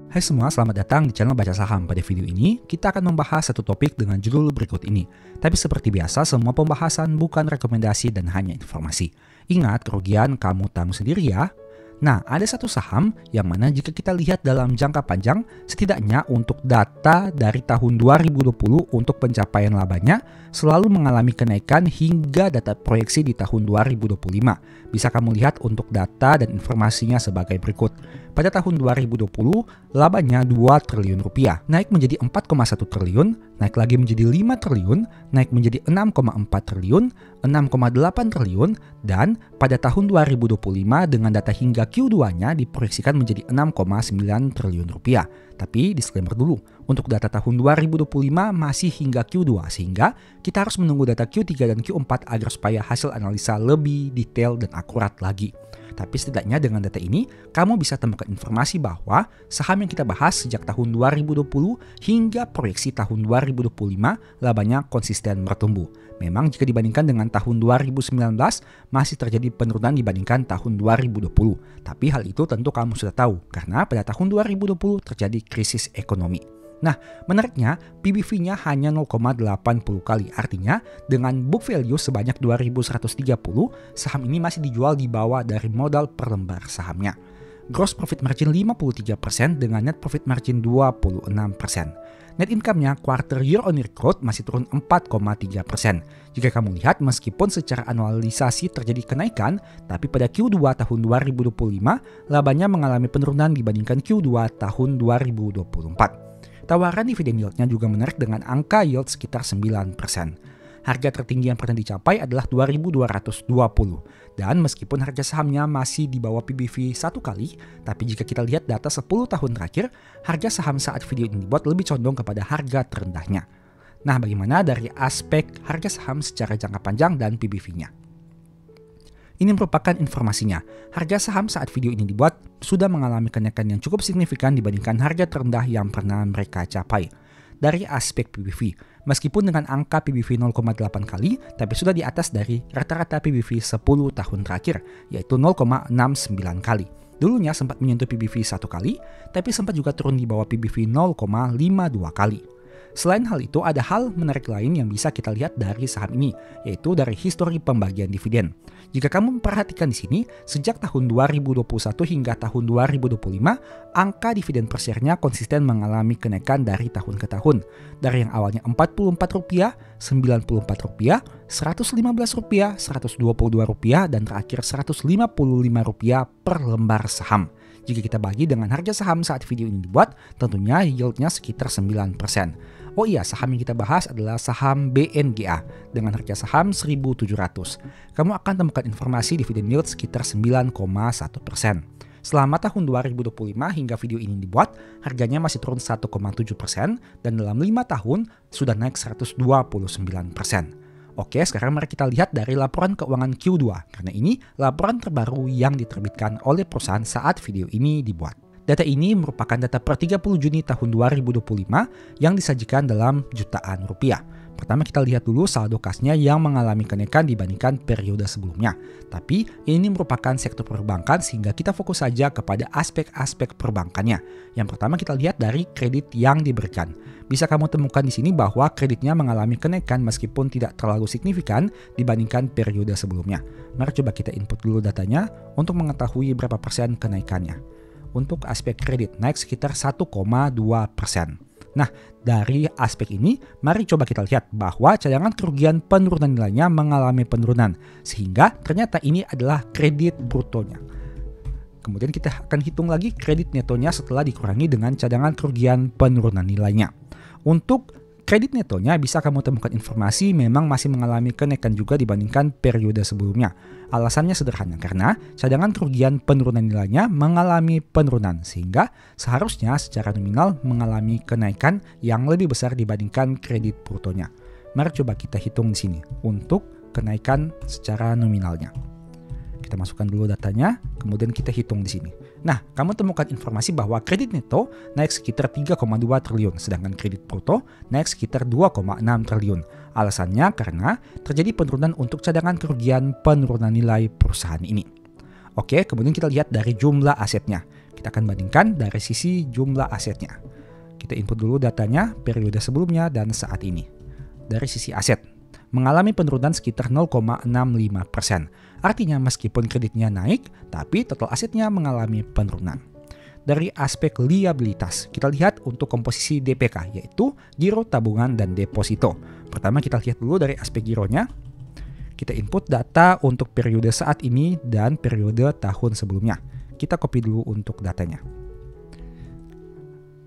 Hai semua, selamat datang di channel Baca Saham. Pada video ini, kita akan membahas satu topik dengan judul berikut ini. Tapi seperti biasa, semua pembahasan bukan rekomendasi dan hanya informasi. Ingat, kerugian kamu tanggung sendiri ya. Nah, ada satu saham yang mana jika kita lihat dalam jangka panjang, setidaknya untuk data dari tahun 2020 untuk pencapaian labanya selalu mengalami kenaikan hingga data proyeksi di tahun 2025. Bisa kamu lihat untuk data dan informasinya sebagai berikut. Pada tahun 2020, labanya 2 triliun rupiah, naik menjadi 4,1 triliun, naik lagi menjadi 5 triliun, naik menjadi 6,4 triliun, 6,8 triliun, dan pada tahun 2025 dengan data hingga Q2-nya diproyeksikan menjadi 6,9 triliun rupiah. Tapi disclaimer dulu, untuk data tahun 2025 masih hingga Q2, sehingga kita harus menunggu data Q3 dan Q4 agar supaya hasil analisa lebih detail dan akurat lagi. Tapi setidaknya dengan data ini, kamu bisa temukan informasi bahwa saham yang kita bahas sejak tahun 2020 hingga proyeksi tahun 2025 labanya konsisten bertumbuh. Memang jika dibandingkan dengan tahun 2019 masih terjadi penurunan dibandingkan tahun 2020. Tapi hal itu tentu kamu sudah tahu karena pada tahun 2020 terjadi krisis ekonomi. Nah, menariknya PBV-nya hanya 0,80 kali. Artinya, dengan book value sebanyak 2.130, saham ini masih dijual di bawah dari modal per lembar sahamnya. Gross profit margin 53% dengan net profit margin 26%. Net income-nya quarter year on year growth masih turun 4,3%. Jika kamu lihat, meskipun secara annualisasi terjadi kenaikan, tapi pada Q2 tahun 2025, labanya mengalami penurunan dibandingkan Q2 tahun 2024. Tawaran dividen yield-nya juga menarik dengan angka yield sekitar 9%. Harga tertinggi yang pernah dicapai adalah 2.220. Dan meskipun harga sahamnya masih di bawah PBV 1 kali, tapi jika kita lihat data 10 tahun terakhir, harga saham saat video ini dibuat lebih condong kepada harga terendahnya. Nah, bagaimana dari aspek harga saham secara jangka panjang dan PBV-nya? Ini merupakan informasinya. Harga saham saat video ini dibuat sudah mengalami kenaikan yang cukup signifikan dibandingkan harga terendah yang pernah mereka capai. Dari aspek PBV, meskipun dengan angka PBV 0,8 kali, tapi sudah di atas dari rata-rata PBV 10 tahun terakhir, yaitu 0,69 kali. Dulunya sempat menyentuh PBV 1 kali, tapi sempat juga turun di bawah PBV 0,52 kali. Selain hal itu, ada hal menarik lain yang bisa kita lihat dari saham ini, yaitu dari histori pembagian dividen. Jika kamu memperhatikan di sini, sejak tahun 2021 hingga tahun 2025, angka dividen per share-nya konsisten mengalami kenaikan dari tahun ke tahun. Dari yang awalnya Rp44, Rp94, Rp115, Rp122, dan terakhir Rp155 per lembar saham. Jika kita bagi dengan harga saham saat video ini dibuat, tentunya yield-nya sekitar 9%. Oh iya, saham yang kita bahas adalah saham BNGA dengan harga saham 1.700. Kamu akan temukan informasi dividen yield sekitar 9,1%. Selama tahun 2025 hingga video ini dibuat, harganya masih turun 1,7% dan dalam 5 tahun sudah naik 129%. Oke, sekarang mari kita lihat dari laporan keuangan Q2, karena ini laporan terbaru yang diterbitkan oleh perusahaan saat video ini dibuat. Data ini merupakan data per 30 Juni tahun 2025 yang disajikan dalam jutaan rupiah. Pertama kita lihat dulu saldo kasnya yang mengalami kenaikan dibandingkan periode sebelumnya. Tapi ini merupakan sektor perbankan sehingga kita fokus saja kepada aspek-aspek perbankannya. Yang pertama kita lihat dari kredit yang diberikan. Bisa kamu temukan di sini bahwa kreditnya mengalami kenaikan meskipun tidak terlalu signifikan dibandingkan periode sebelumnya. Mari coba kita input dulu datanya untuk mengetahui berapa persen kenaikannya. Untuk aspek kredit naik sekitar 1,2%. Nah, dari aspek ini, mari coba kita lihat bahwa cadangan kerugian penurunan nilainya mengalami penurunan, sehingga ternyata ini adalah kredit brutonya. Kemudian kita akan hitung lagi kredit netonya setelah dikurangi dengan cadangan kerugian penurunan nilainya. Untuk kredit netonya bisa kamu temukan informasi memang masih mengalami kenaikan juga dibandingkan periode sebelumnya. Alasannya sederhana karena cadangan kerugian penurunan nilainya mengalami penurunan sehingga seharusnya secara nominal mengalami kenaikan yang lebih besar dibandingkan kredit brutonya. Mari coba kita hitung di sini untuk kenaikan secara nominalnya. Kita masukkan dulu datanya, kemudian kita hitung di sini. Nah, kamu temukan informasi bahwa kredit neto naik sekitar 3,2 triliun, sedangkan kredit bruto naik sekitar 2,6 triliun. Alasannya karena terjadi penurunan untuk cadangan kerugian penurunan nilai perusahaan ini. Oke, kemudian kita lihat dari jumlah asetnya. Kita kita akan bandingkan dari sisi jumlah asetnya. Kita input dulu datanya periode sebelumnya dan saat ini. Dari sisi aset, mengalami penurunan sekitar 0,65%. Artinya meskipun kreditnya naik, tapi total asetnya mengalami penurunan. Dari aspek liabilitas, kita lihat untuk komposisi DPK, yaitu giro, tabungan, dan deposito. Pertama kita lihat dulu dari aspek gironya. Kita input data untuk periode saat ini dan periode tahun sebelumnya. Kita copy dulu untuk datanya.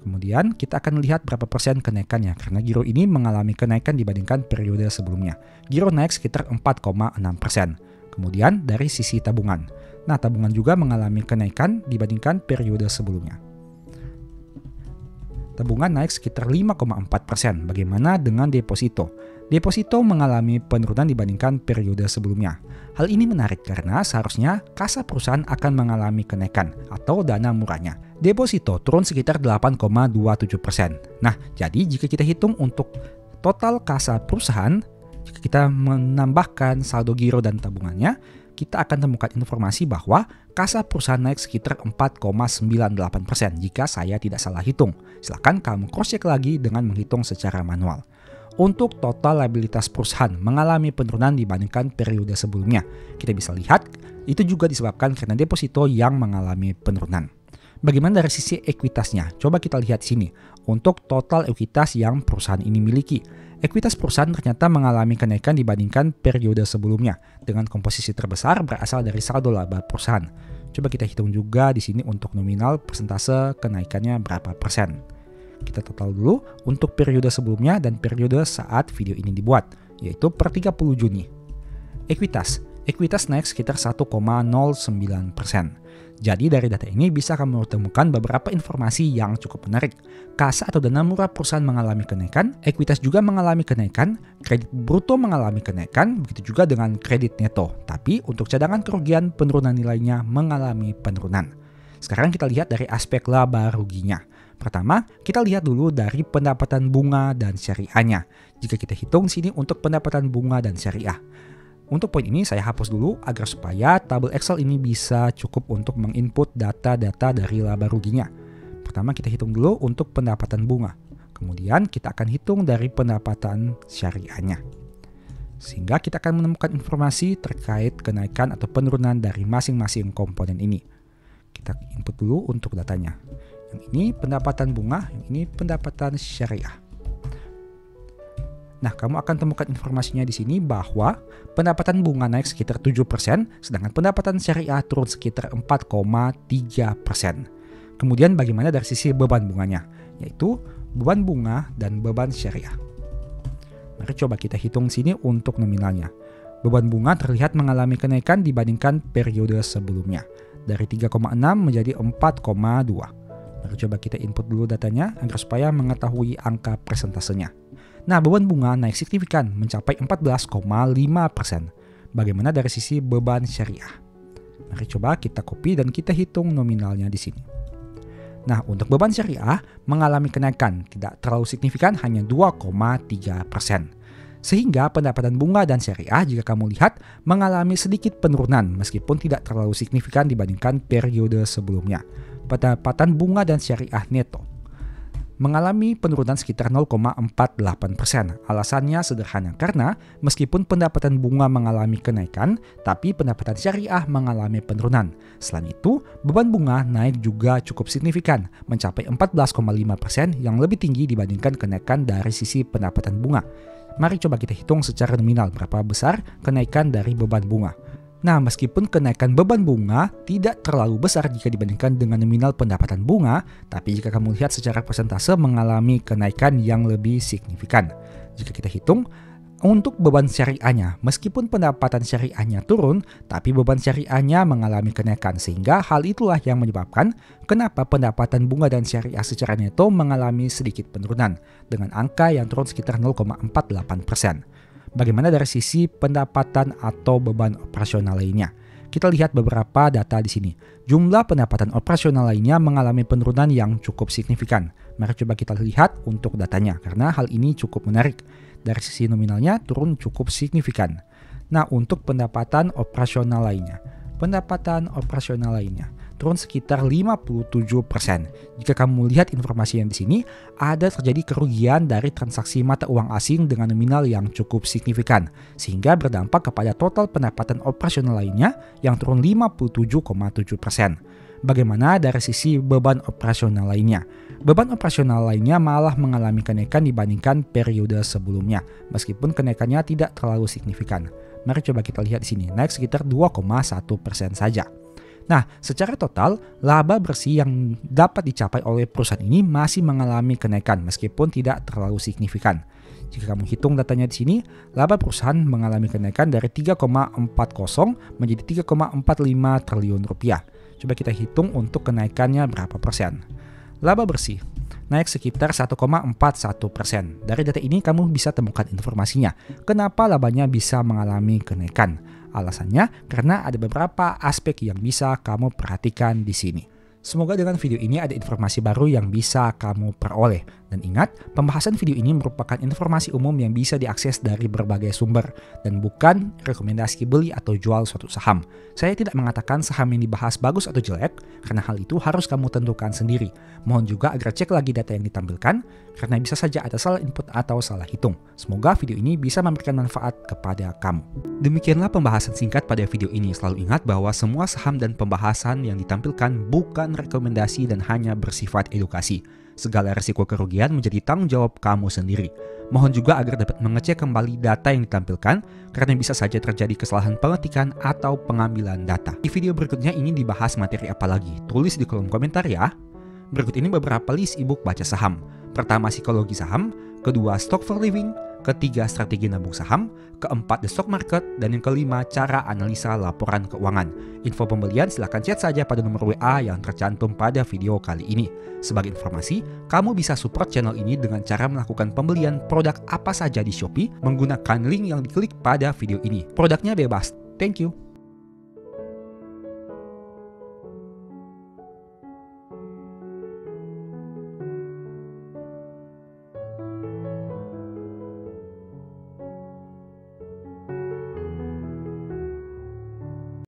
Kemudian kita akan lihat berapa persen kenaikannya, karena giro ini mengalami kenaikan dibandingkan periode sebelumnya. Giro naik sekitar 4,6%. Kemudian dari sisi tabungan. Nah, tabungan juga mengalami kenaikan dibandingkan periode sebelumnya. Tabungan naik sekitar 5,4%. Bagaimana dengan deposito? Deposito mengalami penurunan dibandingkan periode sebelumnya. Hal ini menarik karena seharusnya kasa perusahaan akan mengalami kenaikan atau dana murahnya. Deposito turun sekitar 8,27%. Nah, jadi jika kita hitung untuk total kasa perusahaan, jika kita menambahkan saldo giro dan tabungannya, kita akan temukan informasi bahwa kasa perusahaan naik sekitar 4,98% jika saya tidak salah hitung. Silakan kamu cross check lagi dengan menghitung secara manual. Untuk total liabilitas perusahaan mengalami penurunan dibandingkan periode sebelumnya. Kita bisa lihat itu juga disebabkan karena deposito yang mengalami penurunan. Bagaimana dari sisi ekuitasnya? Coba kita lihat sini. Untuk total ekuitas yang perusahaan ini miliki, ekuitas perusahaan ternyata mengalami kenaikan dibandingkan periode sebelumnya dengan komposisi terbesar berasal dari saldo laba perusahaan. Coba kita hitung juga di sini untuk nominal persentase kenaikannya berapa persen. Kita total dulu untuk periode sebelumnya dan periode saat video ini dibuat, yaitu per 30 Juni. Ekuitas naik sekitar 1,09%. Jadi dari data ini bisa kamu temukan beberapa informasi yang cukup menarik. Kasa atau dana murah perusahaan mengalami kenaikan, ekuitas juga mengalami kenaikan, kredit bruto mengalami kenaikan, begitu juga dengan kredit neto. Tapi untuk cadangan kerugian penurunan nilainya mengalami penurunan. Sekarang kita lihat dari aspek laba ruginya. Pertama, kita lihat dulu dari pendapatan bunga dan syariahnya. Jika kita hitung sini untuk pendapatan bunga dan syariah. Untuk poin ini saya hapus dulu agar supaya tabel Excel ini bisa cukup untuk menginput data-data dari laba ruginya. Pertama kita hitung dulu untuk pendapatan bunga. Kemudian kita akan hitung dari pendapatan syariahnya. Sehingga kita akan menemukan informasi terkait kenaikan atau penurunan dari masing-masing komponen ini. Kita input dulu untuk datanya. Yang ini pendapatan bunga, yang ini pendapatan syariah. Nah, kamu akan temukan informasinya di sini bahwa pendapatan bunga naik sekitar 7%, sedangkan pendapatan syariah turun sekitar 4,3%. Kemudian bagaimana dari sisi beban bunganya, yaitu beban bunga dan beban syariah. Mari coba kita hitung sini untuk nominalnya. Beban bunga terlihat mengalami kenaikan dibandingkan periode sebelumnya, dari 3,6 menjadi 4,2. Mari coba kita input dulu datanya agar supaya mengetahui angka persentasenya. Nah, beban bunga naik signifikan mencapai 14,5%. Bagaimana dari sisi beban syariah? Mari coba kita copy dan kita hitung nominalnya di sini. Nah, untuk beban syariah mengalami kenaikan tidak terlalu signifikan, hanya 2,3%. Sehingga pendapatan bunga dan syariah jika kamu lihat mengalami sedikit penurunan meskipun tidak terlalu signifikan dibandingkan periode sebelumnya. Pendapatan bunga dan syariah neto mengalami penurunan sekitar 0,48%. Alasannya sederhana karena meskipun pendapatan bunga mengalami kenaikan, tapi pendapatan syariah mengalami penurunan. Selain itu, beban bunga naik juga cukup signifikan, mencapai 14,5% yang lebih tinggi dibandingkan kenaikan dari sisi pendapatan bunga. Mari coba kita hitung secara nominal berapa besar kenaikan dari beban bunga. Nah, meskipun kenaikan beban bunga tidak terlalu besar jika dibandingkan dengan nominal pendapatan bunga, tapi jika kamu lihat secara persentase mengalami kenaikan yang lebih signifikan. Jika kita hitung, untuk beban syariahnya, meskipun pendapatan syariahnya turun, tapi beban syariahnya mengalami kenaikan, sehingga hal itulah yang menyebabkan kenapa pendapatan bunga dan syariah secara neto mengalami sedikit penurunan, dengan angka yang turun sekitar 0,48%. Bagaimana dari sisi pendapatan atau beban operasional lainnya? Kita lihat beberapa data di sini. Jumlah pendapatan operasional lainnya mengalami penurunan yang cukup signifikan. Mari coba kita lihat untuk datanya, karena hal ini cukup menarik. Dari sisi nominalnya turun cukup signifikan. Nah, untuk pendapatan operasional lainnya. turun sekitar 57%. Jika kamu lihat informasi yang di sini, ada terjadi kerugian dari transaksi mata uang asing dengan nominal yang cukup signifikan, sehingga berdampak kepada total pendapatan operasional lainnya yang turun 57,7%. Bagaimana dari sisi beban operasional lainnya? Beban operasional lainnya malah mengalami kenaikan dibandingkan periode sebelumnya, meskipun kenaikannya tidak terlalu signifikan. Mari coba kita lihat di sini, naik sekitar 2,1% saja. Nah, secara total, laba bersih yang dapat dicapai oleh perusahaan ini masih mengalami kenaikan meskipun tidak terlalu signifikan. Jika kamu hitung datanya di sini, laba perusahaan mengalami kenaikan dari 3,40 menjadi 3,45 triliun rupiah. Coba kita hitung untuk kenaikannya berapa persen. Laba bersih naik sekitar 1,41%. Dari data ini kamu bisa temukan informasinya. Kenapa labanya bisa mengalami kenaikan? Alasannya karena ada beberapa aspek yang bisa kamu perhatikan di sini. Semoga dengan video ini ada informasi baru yang bisa kamu peroleh. Dan ingat, pembahasan video ini merupakan informasi umum yang bisa diakses dari berbagai sumber dan bukan rekomendasi beli atau jual suatu saham. Saya tidak mengatakan saham yang dibahas bagus atau jelek, karena hal itu harus kamu tentukan sendiri. Mohon juga agar cek lagi data yang ditampilkan, karena bisa saja ada salah input atau salah hitung. Semoga video ini bisa memberikan manfaat kepada kamu. Demikianlah pembahasan singkat pada video ini. Selalu ingat bahwa semua saham dan pembahasan yang ditampilkan bukan rekomendasi dan hanya bersifat edukasi. Segala risiko kerugian menjadi tanggung jawab kamu sendiri. Mohon juga agar dapat mengecek kembali data yang ditampilkan karena bisa saja terjadi kesalahan pengetikan atau pengambilan data. Di video berikutnya ini dibahas materi apa lagi? Tulis di kolom komentar ya. Berikut ini beberapa list ebook baca saham. Pertama, psikologi saham. Kedua, stock for living. Ketiga, strategi nabung saham. Keempat, the stock market. Dan yang kelima, cara analisa laporan keuangan. Info pembelian silahkan chat saja pada nomor WA yang tercantum pada video kali ini. Sebagai informasi, kamu bisa support channel ini dengan cara melakukan pembelian produk apa saja di Shopee menggunakan link yang diklik pada video ini. Produknya bebas. Thank you.